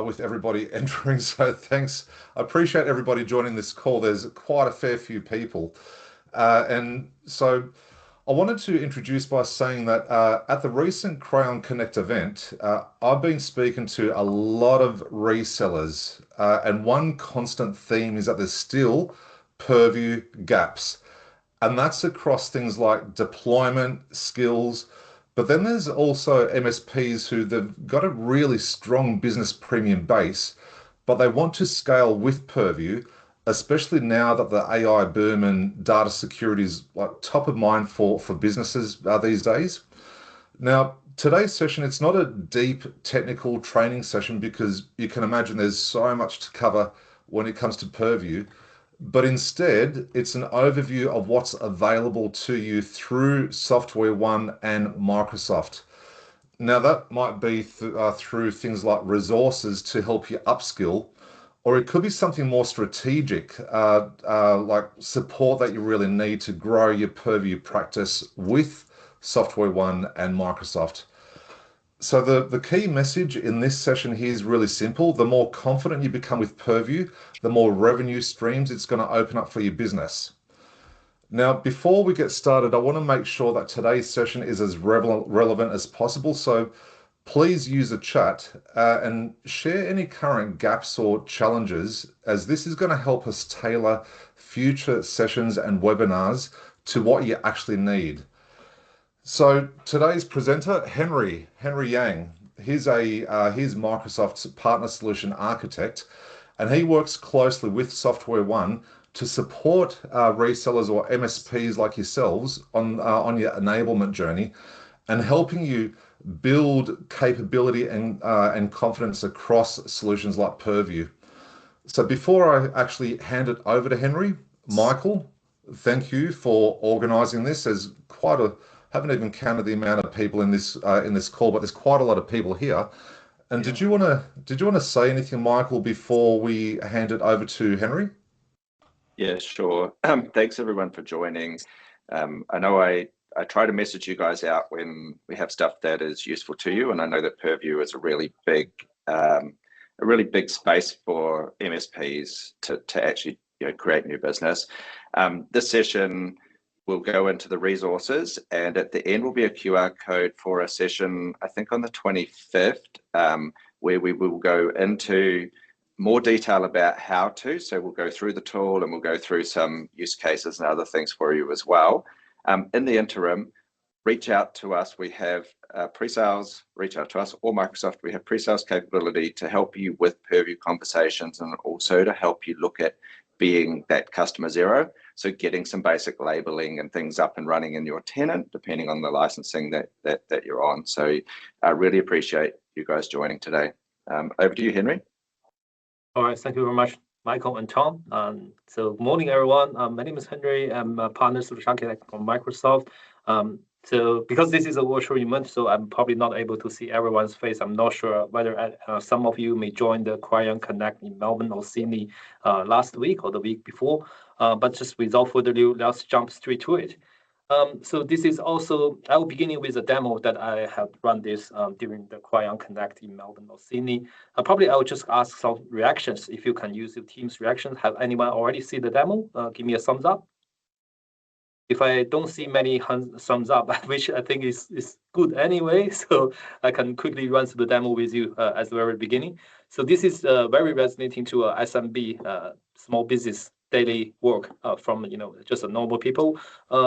with everybody entering. So thanks. I appreciate everybody joining this call. There's quite a fair few people. And so I wanted to introduce by saying that at the recent Crayon Connect event, I've been speaking to a lot of resellers, and one constant theme is that there's still Purview gaps. And that's across things like deployment, skills, but then there's also MSPs who they've got a really strong business premium base, but they want to scale with Purview, especially now that the AI boom and data security is like top of mind for businesses these days. Now, today's session, it's not a deep technical training session because you can imagine there's so much to cover when it comes to Purview, but instead, it's an overview of what's available to you through Software One and Microsoft. Now, that might be through things like resources to help you upskill, or it could be something more strategic, like support that you really need to grow your Purview practice with Software One and Microsoft. So the key message in this session here is really simple. The more confident you become with Purview, the more revenue streams it's going to open up for your business. Now, before we get started, I want to make sure that today's session is as relevant as possible. So please use the chat and share any current gaps or challenges, as this is going to help us tailor future sessions and webinars to what you actually need. So today's presenter, Henry Yang, he's Microsoft's partner solution architect, and he works closely with Software One to support resellers or MSPs like yourselves on your enablement journey, and helping you build capability and confidence across solutions like Purview. So before I actually hand it over to Henry, Michael, thank you for organising this. There's quite a haven't even counted the amount of people in this call, but there's quite a lot of people here. And Yeah. did you want to say anything, Michael, before we hand it over to Henry? Yeah, sure. Thanks everyone for joining. I know I try to message you guys out when we have stuff that is useful to you, and I know that Purview is a really big space for MSPs to actually create new business. This session will go into the resources, and at the end will be a QR code for a session, I think on the 25th, where we will go into more detail about how to. So we'll go through the tool and we'll go through some use cases and other things for you as well. In the interim, reach out to us. We have pre-sales, reach out to us or Microsoft. We have pre-sales capability to help you with Purview conversations, and also to help you look at being that customer zero. So getting some basic labeling and things up and running in your tenant, depending on the licensing that you're on. So I really appreciate you guys joining today. Over to you, Henry. All right, thank you very much, Michael and Tom. So good morning, everyone. My name is Henry. I'm a partner solution architect from Microsoft. So because this is a virtual event, so I'm probably not able to see everyone's face. I'm not sure whether some of you may join the Crayon Connect in Melbourne or Sydney last week or the week before. But just without further ado, let's jump straight to it. So this is also, I will begin with a demo that I have run this during the Crayon Connect in Melbourne or Sydney. Probably I will just ask some reactions. If you can use your team's reactions. Have anyone already seen the demo? Give me a thumbs up. If I don't see many thumbs up, which I think is good anyway, so I can quickly run through the demo with you at the very beginning. So this is very resonating to SMB, small business daily work from just a normal people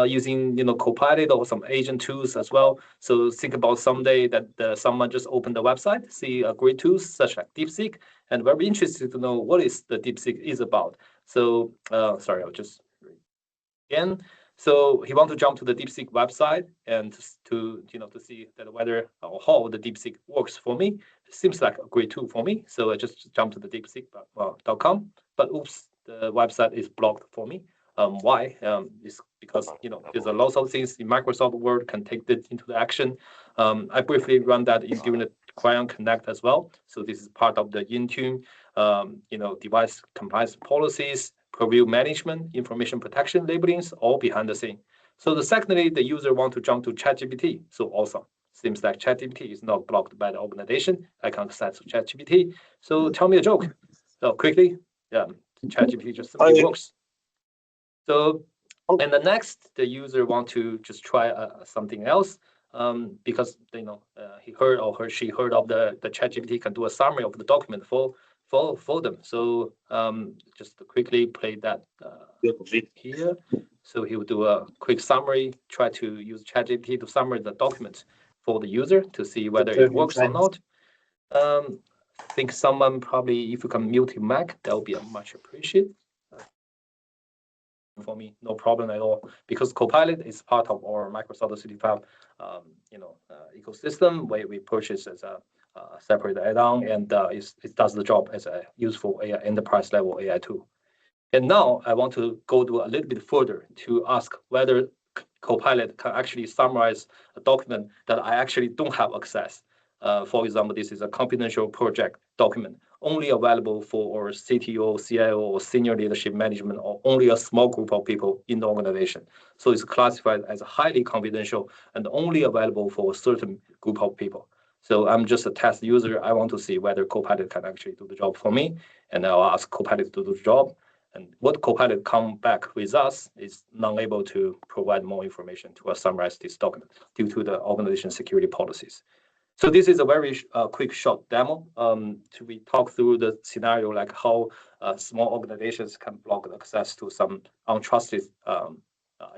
using Copilot or some agent tools as well. So think about someday that someone just opened the website, see great tools such like DeepSeek, and very interested to know what is the DeepSeek is about. So sorry, I'll just again. So he wants to jump to the DeepSeek website and to see that whether or how the DeepSeek works for me. It seems like a great tool for me. So I just jump to the DeepSeek.com. But oops, the website is blocked for me. Why? It's because there's a lot of things in Microsoft Word can take that into the action. I briefly run that during the Crayon Connect as well. So this is part of the Intune, device compliance policies, Purview management, information protection labelings, all behind the scene. So secondly, the user want to jump to ChatGPT. So awesome. seems like ChatGPT is not blocked by the organization. I can access ChatGPT. So tell me a joke. So quickly, ChatGPT just simply works. So, and the next, the user want to just try something else because he heard or she heard of the ChatGPT can do a summary of the document for them. So just to quickly play that here. So he will do a quick summary, try to use ChatGPT to summarize the document for the user to see whether it works or not. I think someone probably, if you can mute your mic, that would be much appreciated. For me, no problem at all, because Copilot is part of our Microsoft 365, ecosystem where we purchase as a separate add-on, and it does the job as a useful AI, enterprise level AI tool. And now I want to go a little bit further to ask whether Copilot can actually summarize a document that I actually don't have access. For example, this is a confidential project document only available for our CTO, CIO, or senior leadership management, or only a small group of people in the organization. So it's classified as highly confidential and only available for a certain group of people. So I'm just a test user. I want to see whether Copilot can actually do the job for me, and I'll ask Copilot to do the job. And what Copilot come back with us is not able to provide more information to summarize this document due to the organization security policies. So this is a very quick short demo to we talk through the scenario, like how small organizations can block access to some untrusted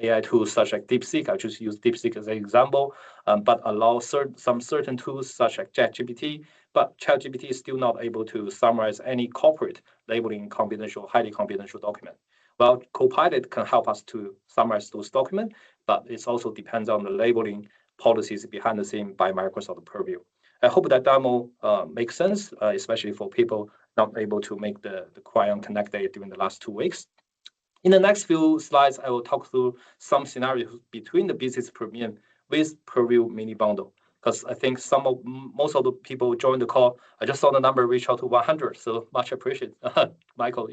AI tools such as DeepSeek. I just use DeepSeek as an example, but allow some certain tools such as ChatGPT. But ChatGPT is still not able to summarize any corporate labeling confidential, highly confidential document. Well, Copilot can help us to summarize those documents, but it also depends on the labeling policies behind the scene by Microsoft Purview. I hope that demo makes sense, especially for people not able to make the Crayon Connect Day during the last 2 weeks. In the next few slides, I will talk through some scenarios between the Business Premium with Purview Mini Bundle, because I think most of the people joined the call. I just saw the number reach out to 100, so much appreciated. Michael,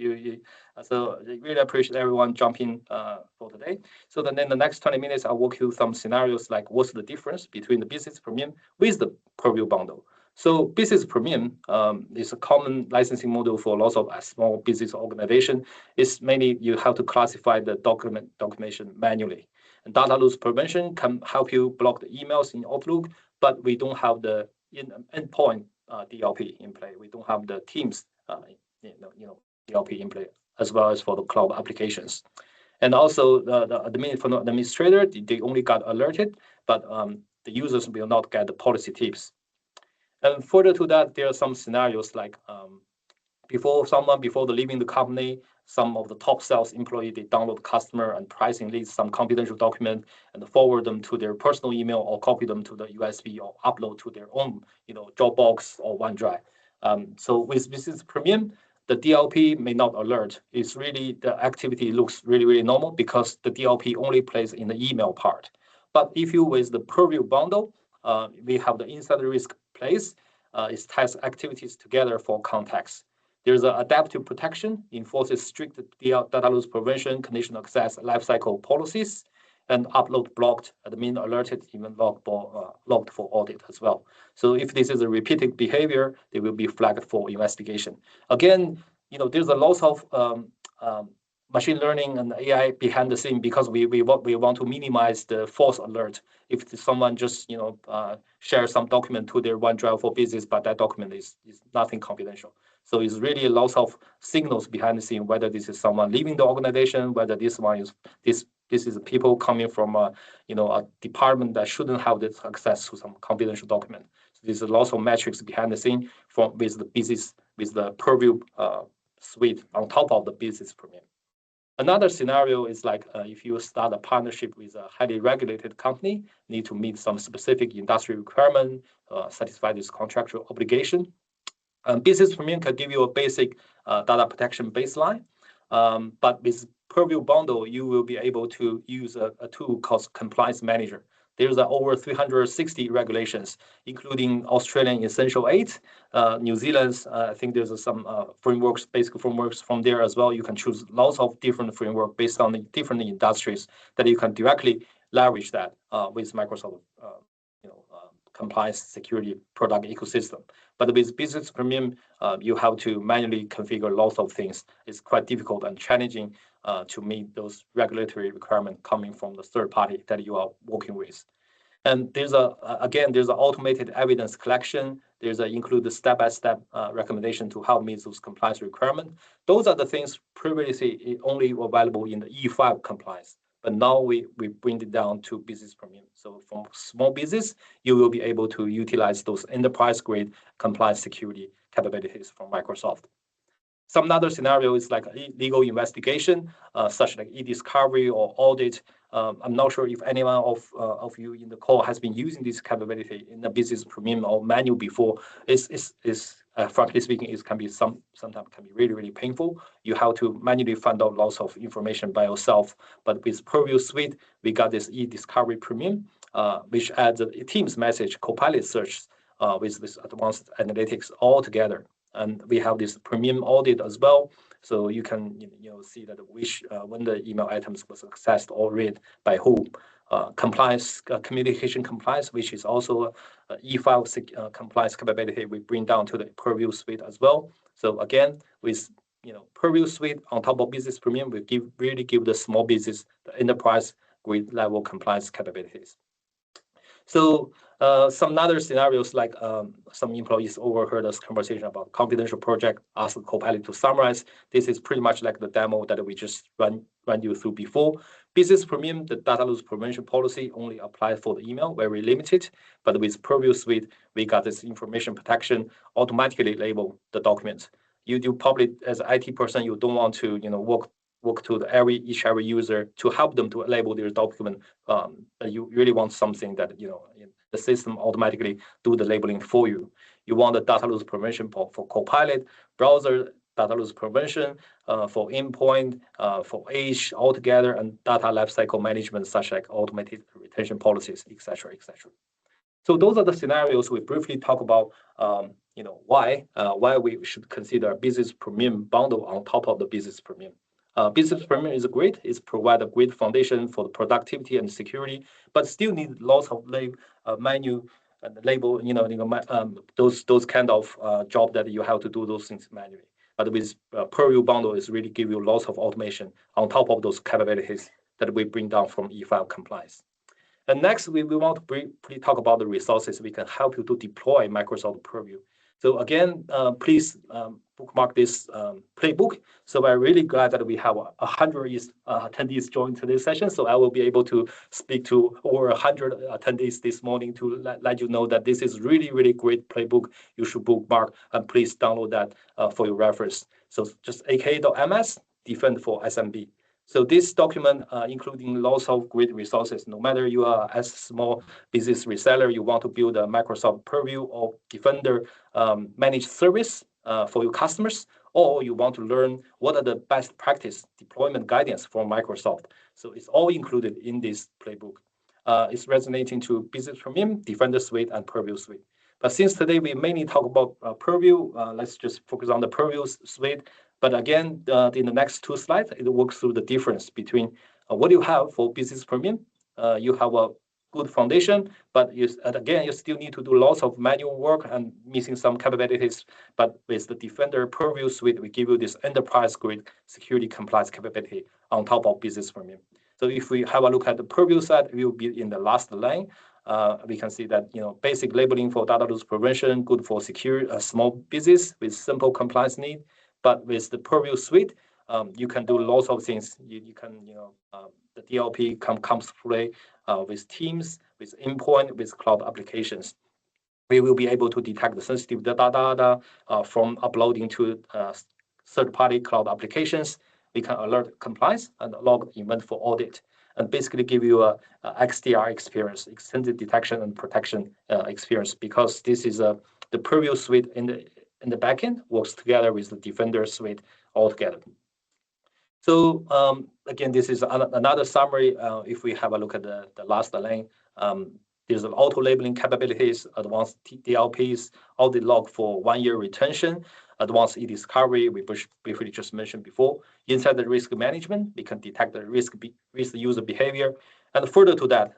so really appreciate everyone jumping for today. So then in the next 20 minutes, I'll walk you through some scenarios like what's the difference between the Business Premium with the Purview Bundle. So Business Premium is a common licensing model for lots of small business organization. It's mainly you have to classify the documentation manually. And data loss prevention can help you block the emails in Outlook, but we don't have the endpoint DLP in play. We don't have the Teams DLP in play, as well as for the cloud applications. And also the administrator, they only got alerted, but the users will not get the policy tips. And further to that, there are some scenarios like before leaving the company, some of the top sales employee, they download customer and pricing lists, some confidential document, and forward them to their personal email or copy them to the USB or upload to their own, Dropbox or OneDrive. So with Business Premium, the DLP may not alert. It's really the activity looks really, really normal because the DLP only plays in the email part. But if you with the Purview bundle, we have the insider risk place. It ties activities together for context. There's an adaptive protection, enforces strict data loss prevention, conditional access lifecycle policies, and upload blocked, admin alerted, even logged for audit as well. So if this is a repeated behavior, they will be flagged for investigation. Again, there's a lot of machine learning and AI behind the scene because we want to minimize the false alert. If someone just share some document to their OneDrive for business, but that document is nothing confidential. So it's really a lot of signals behind the scene, whether this is someone leaving the organization, whether this is people coming from a department that shouldn't have this access to some confidential document. So there's a lot of metrics behind the scene with the Purview suite on top of the Business Premium. Another scenario is like if you start a partnership with a highly regulated company, need to meet some specific industry requirement, satisfy this contractual obligation. Business Premium can give you a basic data protection baseline, but with Purview bundle, you will be able to use a tool called Compliance Manager. There's over 360 regulations, including Australian Essential 8, New Zealand's, I think there's some basic frameworks from there as well. You can choose lots of different frameworks based on the different industries that you can directly leverage that with Microsoft compliance security product ecosystem. But with Business Premium, you have to manually configure lots of things. It's quite difficult and challenging to meet those regulatory requirements coming from the third party that you are working with. And there's there's an automated evidence collection. There's include the step-by-step recommendation to help meet those compliance requirements. Those are the things previously only available in the E5 compliance. But now we bring it down to Business Premium. So from small business, you will be able to utilize those enterprise-grade compliance security capabilities from Microsoft. Some other scenario is like legal investigation, such like e-discovery or audit. I'm not sure if anyone of you in the call has been using this capability in the Business Premium or manual before. Frankly speaking, it can be sometimes can be really painful. You have to manually find out lots of information by yourself. But with Purview Suite, we got this e-discovery Premium, which adds a Teams message, Copilot search with this advanced analytics all together. And we have this premium audit as well, so you can see that when the email items was accessed or read by whom. Compliance, communication compliance, which is also E-file compliance capability, we bring down to the Purview Suite as well. So again, with Purview Suite on top of Business Premium, we really give the small business, the enterprise grade level compliance capabilities. So some other scenarios like some employees overheard us conversation about confidential project, ask the Copilot to summarize. This is pretty much like the demo that we just ran you through before. Business Premium, the data loss prevention policy only applies for the email, very limited. But with Purview Suite, we got this information protection automatically label the documents. You do probably as an IT person, you don't want to work to each user to help them to label their document. You really want something that the system automatically do the labeling for you. You want the data loss prevention for Copilot, browser data loss prevention, for endpoint, for age altogether, and data lifecycle management, such like automated retention policies, etc., etc. So those are the scenarios we briefly talk about. Why we should consider a Business Premium bundle on top of the Business Premium. Business Premium is great. It's provide a great foundation for the productivity and security, but still need lots of manual and label, those kind of job that you have to do those things manually. But with Purview bundle is really give you lots of automation on top of those capabilities that we bring down from E-file compliance. And next, we want to briefly talk about the resources we can help you to deploy Microsoft Purview. So again, please bookmark this playbook. So I'm really glad that we have 100 attendees join today's session. So I will be able to speak to over 100 attendees this morning to let you know that this is really great playbook. You should bookmark and please download that for your reference. So just aka.ms, defend for SMB. So this document, including lots of great resources, no matter you are as a small business reseller, you want to build a Microsoft Purview or Defender managed service for your customers, or you want to learn what are the best practice deployment guidance from Microsoft. So it's all included in this playbook. It's resonating to Business Premium, Defender Suite, and Purview Suite. But since today we mainly talk about Purview, let's just focus on the Purview Suite. But again, in the next two slides, it works through the difference between what you have for Business Premium. You have a good foundation, but you still need to do lots of manual work and missing some capabilities. But with the Defender Purview Suite, we give you this enterprise-grade security compliance capability on top of Business Premium. So if we have a look at the Purview side, we will be in the last line. We can see that basic labeling for data loss prevention, good for secure small business with simple compliance need. But with the Purview Suite, you can do lots of things. You can, the DLP comes to play with Teams, with endpoint, with cloud applications. We will be able to detect the sensitive data from uploading to third-party cloud applications. We can alert compliance and log event for audit, and basically give you a XDR experience, extended detection and protection experience, because this is the Purview Suite in the backend works together with the Defender Suite altogether. So again, this is another summary. If we have a look at the last line, there's an auto labeling capabilities, advanced DLPs, audit log for 1 year retention. advanced e-discovery, we briefly just mentioned before. Inside the risk management, we can detect the risk user behavior. And further to that,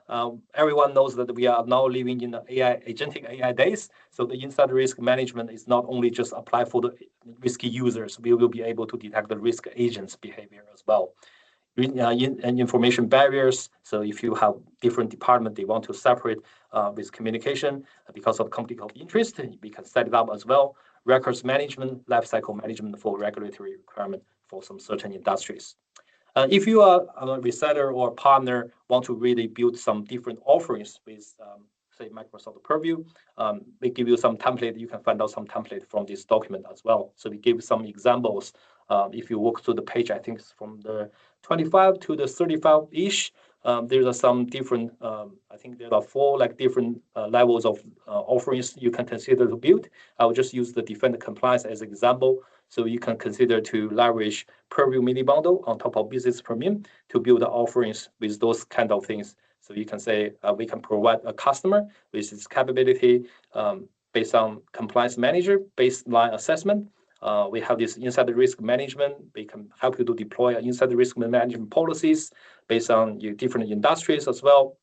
everyone knows that we are now living in the agentic AI days. So the inside risk management is not only just apply for the risky users, we will be able to detect the risk agents' behavior as well. And information barriers. So if you have different departments, they want to separate with communication because of conflict of interest, we can set it up as well. Records management, lifecycle management for regulatory requirement for some certain industries. If you are a reseller or a partner, want to really build some different offerings with, say, Microsoft Purview, we give you some template. You can find out some template from this document as well. So we give some examples. If you walk through the page, I think it's from the 25 to the 35-ish. There are some different, I think there are 4 different levels of offerings you can consider to build. I will just use the defender compliance as an example. So you can consider to leverage Purview mini bundle on top of business premium to build the offerings with those kind of things. So you can say we can provide a customer with its capability based on compliance manager baseline assessment. We have this inside risk management. We can help you to deploy inside risk management policies based on your different industries as well.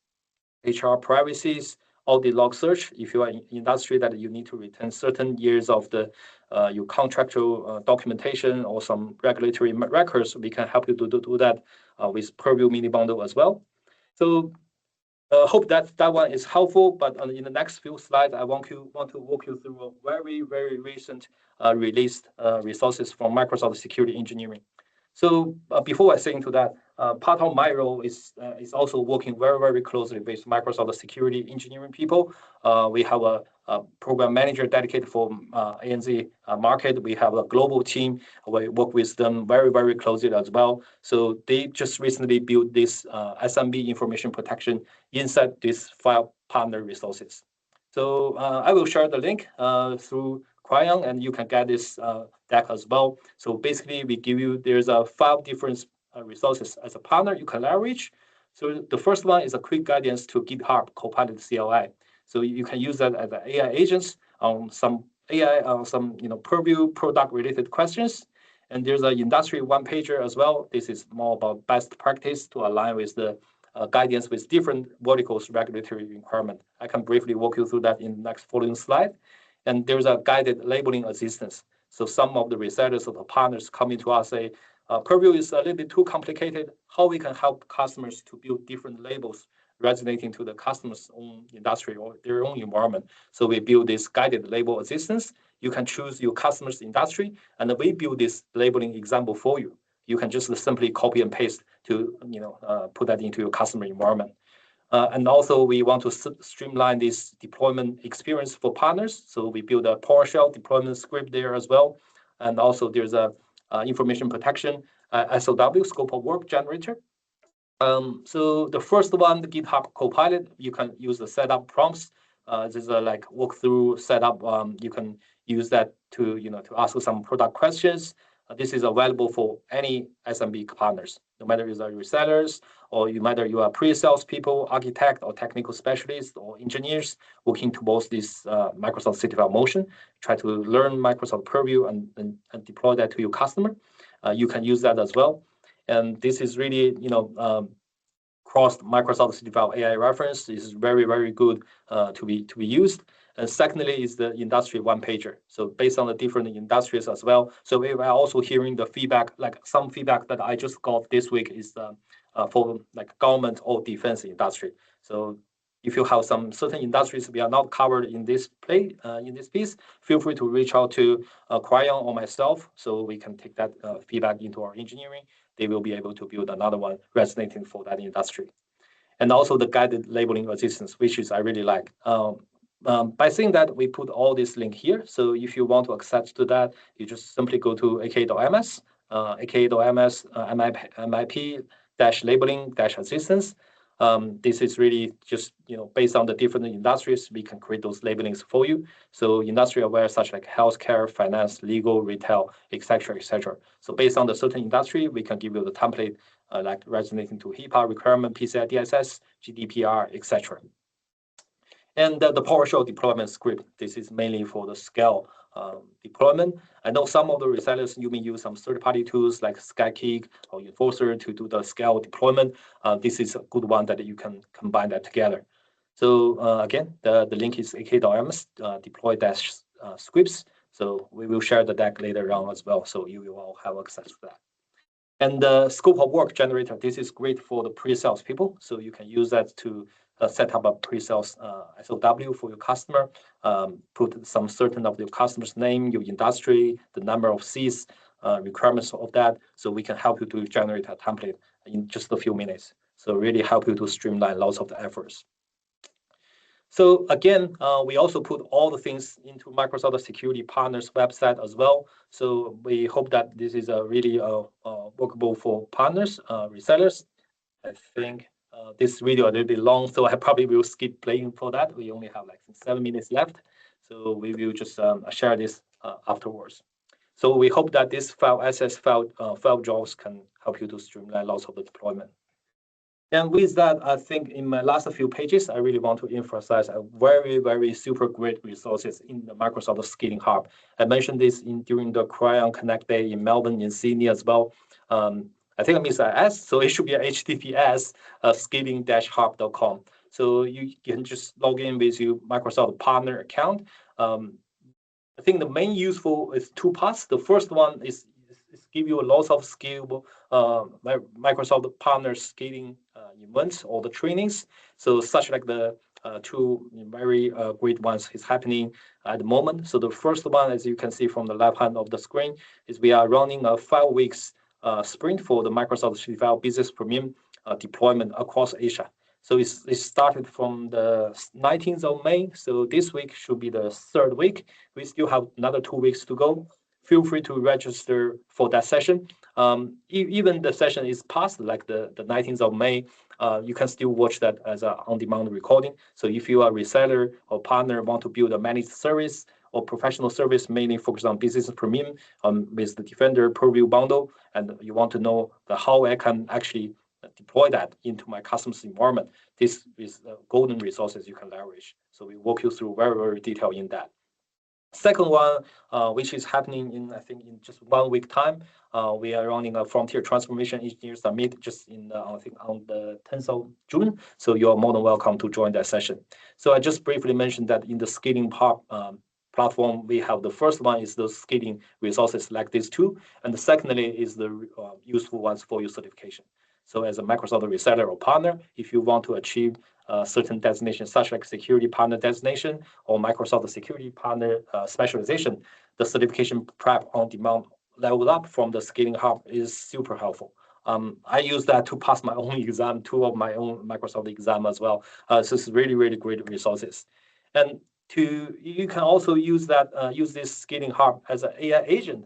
HR privacies, audit log search. If you are in industry that you need to return certain years of the your contractual documentation or some regulatory records, we can help you to do that with Purview mini bundle as well. So hope that one is helpful. But in the next few slides, I want to walk you through a very recent released resources from Microsoft Security Engineering. So before I say into that, part of my role is also working very closely with Microsoft Security Engineering people. We have a program manager dedicated for ANZ market. We have a global team. We work with them very closely as well. So they just recently built this SMB information protection inside these 5 partner resources. So I will share the link through Crayon, and you can get this deck as well. So basically, we give you, there's 5 different resources as a partner you can leverage. So the first one is a quick guidance to GitHub Copilot CLI. So you can use that as an AI agents on some AI, some Purview product related questions. And there's an industry one pager as well. This is more about best practice to align with the guidance with different verticals regulatory requirement. I can briefly walk you through that in the next following slide. And there's a guided labeling assistance. So some of the resellers or the partners coming to us say, Purview is a little bit too complicated. How we can help customers to build different labels resonating to the customer's own industry or their own environment. So we build this guided label assistance. You can choose your customer's industry, and we build this labeling example for you. You can just simply copy and paste to put that into your customer environment. And also, we want to streamline this deployment experience for partners. So we build a PowerShell deployment script there as well. And also, there's a information protection SOW, scope of work generator. So the first one, the GitHub Copilot, you can use the setup prompts. This is a walkthrough setup. You can use that to to ask some product questions. This is available for any SMB partners, no matter you are resellers or whether you are pre-sales people, architect or technical specialists or engineers working towards this Microsoft Certified Motion. Try to learn Microsoft Purview and deploy that to your customer. You can use that as well. And this is really, cross Microsoft Certified AI reference. This is very good to be used. And secondly is the industry one pager. So based on the different industries as well. So we are also hearing the feedback, some feedback that I just got this week is for government or defense industry. So if you have some certain industries we are not covered in this piece, feel free to reach out to Crayon or myself, so we can take that feedback into our engineering. They will be able to build another one resonating for that industry. And also the guided labeling assistance, which is I really like. By saying that, we put all this link here. So if you want to access to that, you just simply go to aka.ms, aka.ms, MIP-labeling-assistance. This is really just based on the different industries, we can create those labelings for you. So industry aware, such like healthcare, finance, legal, retail, etc. So based on the certain industry, we can give you the template like resonating to HIPAA requirement, PCI DSS, GDPR, etc. And the PowerShell deployment script, this is mainly for the scale deployment. I know some of the resellers, you may use some third-party tools like Skykick or Enforcer to do the scale deployment. This is a good one that you can combine that together. So again, the link is ak.ms deploy-scripts. So we will share the deck later on as well, so you will all have access to that. And the scope of work generator, this is great for the pre-sales people. So you can use that to set up a pre-sales SOW for your customer, put some certain of your customer's name, your industry, the number of seats, requirements of that. So we can help you to generate a template in just a few minutes. So really help you to streamline lots of the efforts. So again, we also put all the things into Microsoft Security Partners website as well. So we hope that this is really workable for partners, resellers. I think this video a little bit long, so I probably will skip playing for that. We only have like 7 minutes left. So we will just share this afterwards. So we hope that this file access file jobs can help you to streamline lots of the deployment. And with that, I think in my last few pages, I really want to emphasize a very, very super great resources in the Microsoft Scaling Hub. I mentioned this during the Crayon Connect Day in Melbourne, in Sydney as well. I think I missed an S, so it should be a HTTPS scaling-hub.com. So you can just log in with your Microsoft partner account. I think the main useful is two parts. The first one is give you a lot of scalable Microsoft partner scaling events or the trainings. So such like the two very great ones is happening at the moment. So the first one, as you can see from the left hand of the screen, is we are running a 5 weeks sprint for the Microsoft 365 Business Premium deployment across Asia. So it started from the 19th of May. So this week should be the 3rd week. We still have another 2 weeks to go. Feel free to register for that session. Even the session is past, like the 19th of May, you can still watch that as an on-demand recording. So if you are a reseller or partner, want to build a managed service or professional service, mainly focused on business premium with the Defender Purview bundle, and you want to know how I can actually deploy that into my customer's environment, this is golden resources you can leverage. So we walk you through very, very detailed in that. Second one, which is happening in, I think, in just 1 week time, we are running a Frontier Transformation Engineer Summit just in, I think, on the 10th of June. So you are more than welcome to join that session. So I just briefly mentioned that in the scaling platform, we have the first one is those scaling resources like these two, and the secondly is the useful ones for your certification. So as a Microsoft reseller or partner, if you want to achieve certain designations, such like security partner designation or Microsoft security partner specialization, the certification prep on demand level up from the Scaling Hub is super helpful. I use that to pass my own exam, 2 of my own Microsoft exam as well. So it's really, really great resources. And you can also use that use this Scaling Hub as an AI agent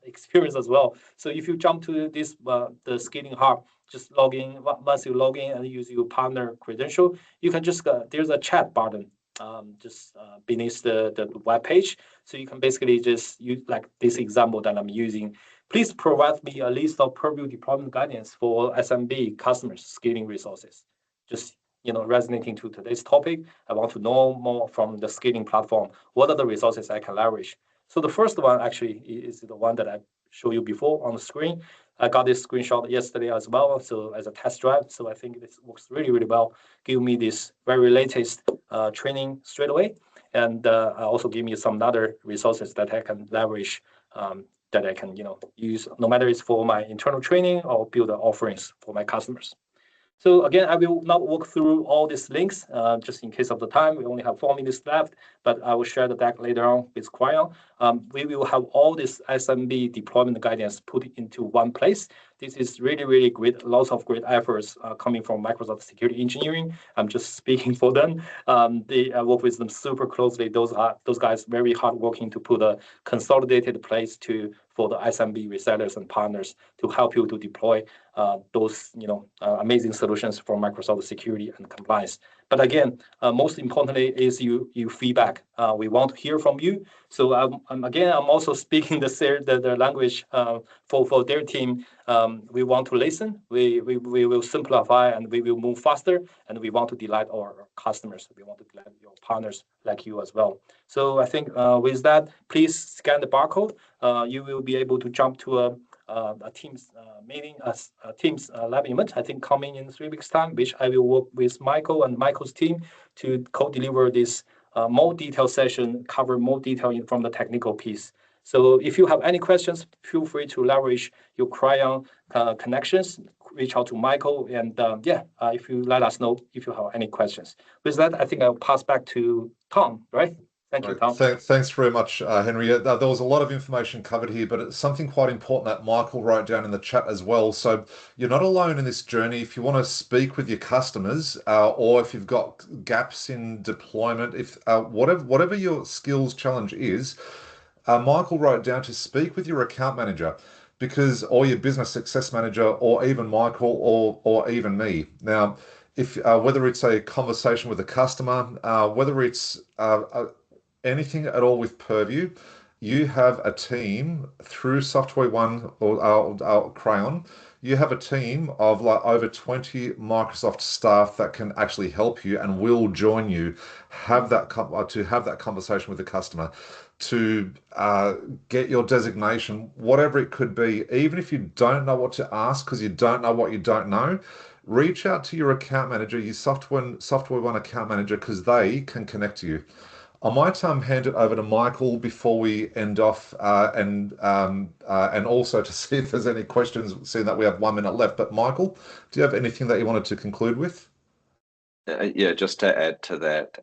experience as well. So if you jump to this the Scaling Hub, just log in. Once you log in and use your partner credential, you can just there's a chat button just beneath the web page. So you can basically just use like this example that I'm using. Please provide me a list of Purview deployment guidance for SMB customers scaling resources. Just resonating to today's topic, I want to know more from the scaling platform. What are the resources I can leverage? So the first one actually is the one that I showed you before on the screen. I got this screenshot yesterday as well, so as a test drive. So I think this works really, really well. Give me this very latest training straight away, and also give me some other resources that I can leverage, that I can use, no matter it's for my internal training or build offerings for my customers. So again, I will not walk through all these links, just in case of the time. We only have 4 minutes left, but I will share the deck later on with Crayon. We will have all this SMB deployment guidance put into one place. This is really, really great. Lots of great efforts coming from Microsoft Security Engineering. I'm just speaking for them. I work with them super closely. Those guys very hardworking to put a consolidated place for the SMB resellers and partners to help you to deploy those amazing solutions for Microsoft Security and Compliance. But again, most importantly is you feedback. We want to hear from you. So I'm also speaking the language for their team. We want to listen. We will simplify and we will move faster. And we want to delight our customers. We want to delight your partners like you as well. So I think with that, please scan the barcode. You will be able to jump to a Teams meeting, a Teams lab event, I think coming in 3 weeks' time, which I will work with Michael and Michael's team to co-deliver this more detailed session, cover more detail from the technical piece. So if you have any questions, feel free to leverage your Crayon connections, reach out to Michael, and if you let us know if you have any questions. With that, I think I'll pass back to Tom, right? Thank you, Tom. Thanks very much, Henry. There was a lot of information covered here, but it's something quite important that Michael wrote down in the chat as well. So you're not alone in this journey. If you want to speak with your customers, or if you've got gaps in deployment, if whatever your skills challenge is, Michael wrote down to speak with your account manager, or your business success manager, or even Michael, or even me. Now, if whether it's a conversation with a customer, whether it's anything at all with Purview, you have a team through Software One or Crayon. You have a team of like over 20 Microsoft staff that can actually help you and will join you have that conversation with the customer to get your designation, whatever it could be. Even if you don't know what to ask because you don't know what you don't know, reach out to your account manager, your Software One account manager, because they can connect you. I might hand it over to Michael before we end off, and also to see if there's any questions, seeing that we have 1 minute left. But Michael, do you have anything that you wanted to conclude with? Yeah, just to add to that,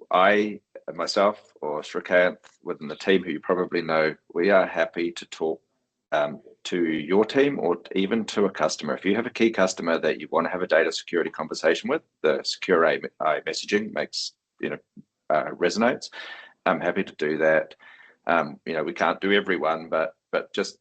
I myself or Srikanth within the team, who you probably know, we are happy to talk to your team or even to a customer. If you have a key customer that you want to have a data security conversation with, the secure AI messaging makes resonates. I'm happy to do that. We can't do everyone, but just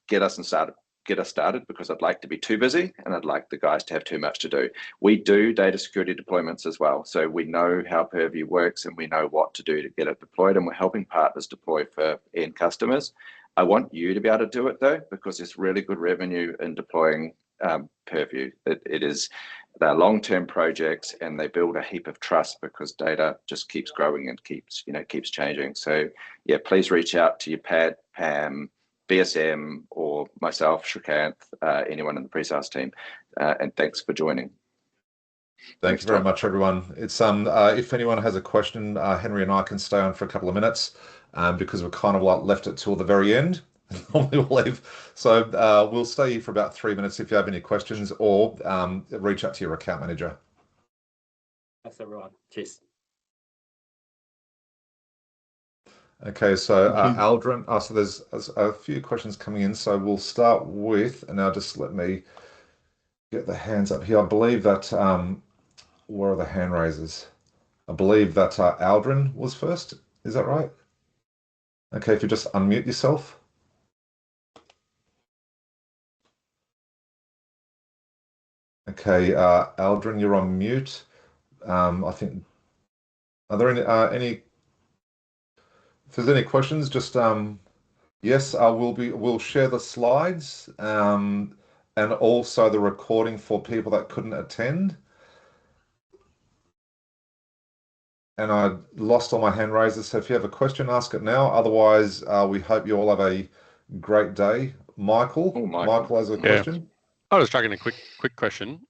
get us started because I'd like to be too busy and I'd like the guys to have too much to do. We do data security deployments as well, so we know how Purview works and we know what to do to get it deployed, and we're helping partners deploy for end customers. I want you to be able to do it though, because there's really good revenue in deploying Purview. They're long-term projects and they build a heap of trust because data just keeps growing and keeps changing. So yeah, please reach out to your PAD, PAM, BSM, or myself, Srikanth, anyone in the pre-sales team, and thanks for joining. Thank you very much, everyone. It's if anyone has a question, Henry and I can stay on for a couple of minutes because we're kind of like left it till the very end. Normally we'll leave. So we'll stay here for about 3 minutes if you have any questions, or reach out to your account manager. Thanks, everyone. Cheers. Okay, so Aldrin, so there's a few questions coming in. So we'll start with, and now just let me get the hands up here. I believe that, where are the hand raisers? I believe that Aldrin was first. Is that right? Okay, if you just unmute yourself. Okay, Aldrin, you're on mute. I think, are there any, if there's any questions, just, yes, we'll share the slides, and also the recording for people that couldn't attend. And I lost all my hand raisers, so if you have a question, ask it now. Otherwise, we hope you all have a great day. Michael has a question. I was struggling a quick question.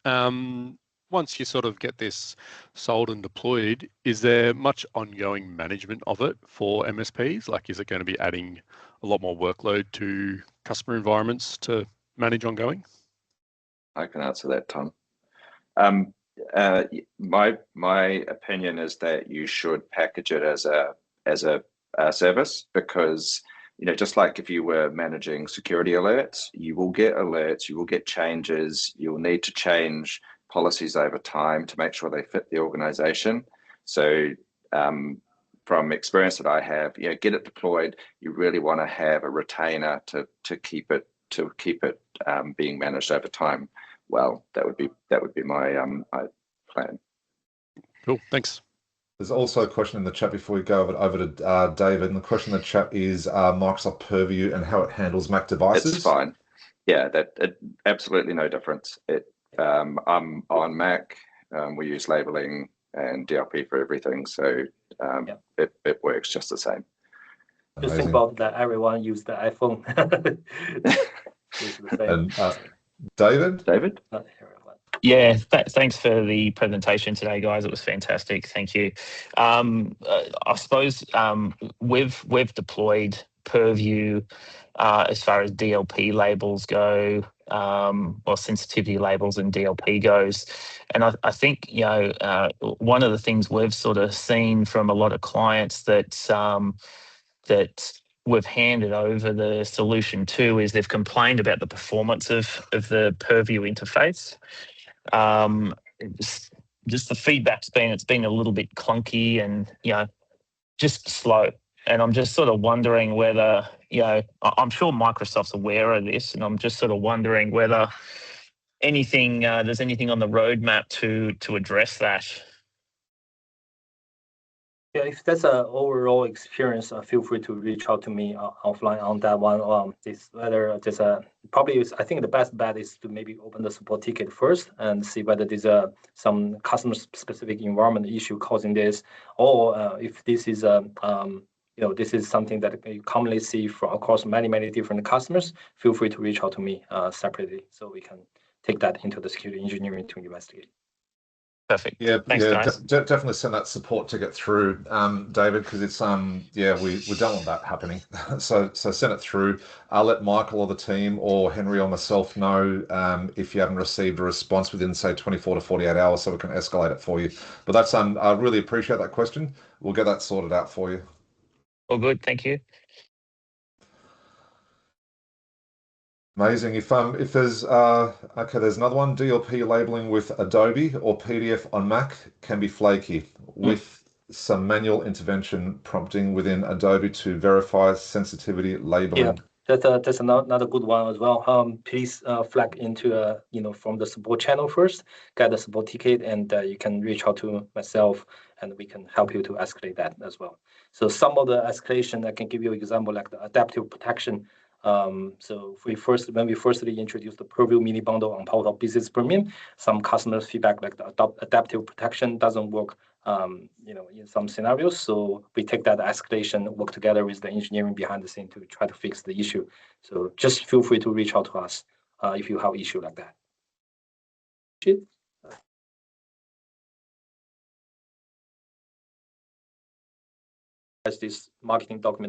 Once you sort of get this sold and deployed, is there much ongoing management of it for MSPs? Like, is it going to be adding a lot more workload to customer environments to manage ongoing? I can answer that, Tom. My opinion is that you should package it as a service, because just like if you were managing security alerts, you will get alerts, you will get changes, you'll need to change policies over time to make sure they fit the organization. So from experience that I have, get it deployed. You really want to have a retainer to keep it being managed over time. Well, that would be my plan. Cool. Thanks. There's also a question in the chat before we go over to David. And the question in the chat is Microsoft Purview and how it handles Mac devices. It's fine. Yeah, absolutely no difference. I'm on Mac. We use labeling and DLP for everything, so it works just the same. Just think about that. Everyone use the iPhone. It's the same. And David? Not everyone. Yeah, thanks for the presentation today, guys. It was fantastic. Thank you. I suppose we've deployed Purview as far as DLP labels go, or sensitivity labels and DLP goes. And I think, one of the things we've sort of seen from a lot of clients that we've handed over the solution to is they've complained about the performance of the Purview interface. Just the feedback's it's been a little bit clunky and just slow. And I'm just sort of wondering whether I'm sure Microsoft's aware of this, and I'm just sort of wondering whether there's anything on the roadmap to address that. Yeah, if that's an overall experience, feel free to reach out to me offline on that one. I think the best bet is to maybe open the support ticket first and see whether there's some customer-specific environment issue causing this, or if this is this is something that you commonly see across many different customers. Feel free to reach out to me separately so we can take that into the security engineering to investigate. Perfect. Yeah, thanks, guys. Definitely send that support ticket through, David, because it's we don't want that happening. so send it through. I'll let Michael or the team or Henry or myself know if you haven't received a response within, say, 24 to 48 hours, so we can escalate it for you. But that's I really appreciate that question. We'll get that sorted out for you. All good. Thank you. Amazing. If there's there's another one. DLP labeling with Adobe or PDF on Mac can be flaky with some manual intervention prompting within Adobe to verify sensitivity labeling. Yeah, that's another good one as well. Please flag into from the support channel first, get the support ticket, and you can reach out to myself, and we can help you to escalate that as well. So some of the escalation, I can give you an example like the adaptive protection. So when we firstly introduced the Purview mini bundle on top of Business Premium, some customers feedback like the adaptive protection doesn't work, in some scenarios. So we take that escalation, work together with the engineering behind the scene to try to fix the issue. So just feel free to reach out to us if you have issue like that. As this marketing document